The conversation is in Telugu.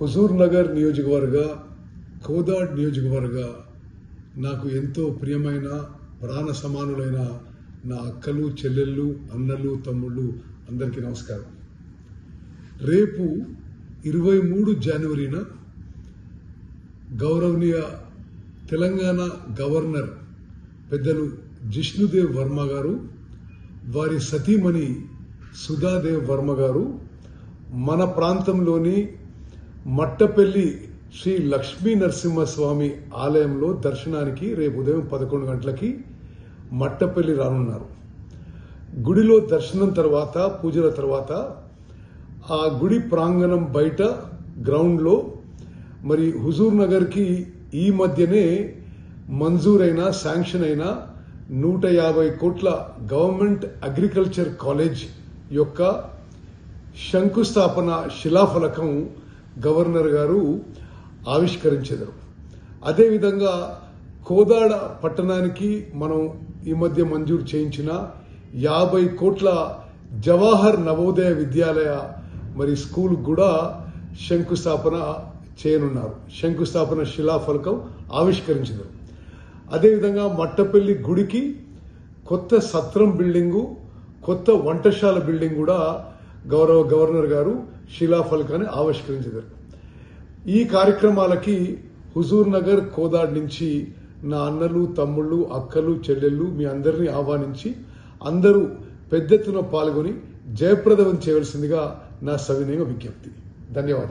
హుజూర్ నగర్ నియోజకవర్గ కోదాడ్ నియోజకవర్గ నాకు ఎంతో ప్రియమైన ప్రాణ సమానులైన నా అక్కలు చెల్లెళ్ళు అన్నలు తమ్ముళ్ళు అందరికీ నమస్కారం. రేపు 23 జనవరిన గౌరవనీయ తెలంగాణ గవర్నర్ పెద్దలు జిష్ణుదేవ్ వర్మ గారు, వారి సతీమణి సుధాదేవ్ వర్మ గారు మన ప్రాంతంలోని మట్టపల్లి శ్రీ లక్ష్మీ నరసింహస్వామి ఆలయంలో దర్శనానికి రేపు ఉదయం 11 గంటలకి మట్టపల్లి రానున్నారు. గుడిలో దర్శనం తర్వాత, పూజల తర్వాత ఆ గుడి ప్రాంగణం బయట గ్రౌండ్లో మరి హుజూర్ నగర్కి ఈ మధ్యనే మంజూరైన శాంక్షన్ అయిన 150 కోట్ల గవర్నమెంట్ అగ్రికల్చర్ కాలేజ్ యొక్క శంకుస్థాపన శిలాఫలకం గవర్నర్ గారు ఆవిష్కరించెదరు. అదేవిధంగా కోదాడ పట్టణానికి మనం ఈ మధ్య మంజూరు చేయించిన 50 కోట్ల జవహర్ నవోదయ విద్యాలయ మరి స్కూల్ కూడా శంకుస్థాపన చేయనున్నారు. శంకుస్థాపన శిలాఫలకం ఆవిష్కరించెదరు. అదేవిధంగా మట్టపల్లి గుడికి కొత్త సత్రం బిల్డింగు, కొత్త వంటశాల బిల్డింగ్ కూడా గౌరవ గవర్నర్ గారు శిలాఫలకాన్ని ఆవిష్కరించారు. ఈ కార్యక్రమాలకి హుజూర్ నగర్ కోదాడ్ నుంచి నా అన్నలు తమ్ముళ్ళు అక్కలు చెల్లెళ్ళు మీ అందరినీ ఆహ్వానించి అందరూ పెద్ద ఎత్తున పాల్గొని జయప్రదం చేయవలసిందిగా నా సవినయ విజ్ఞప్తి. ధన్యవాదాలు.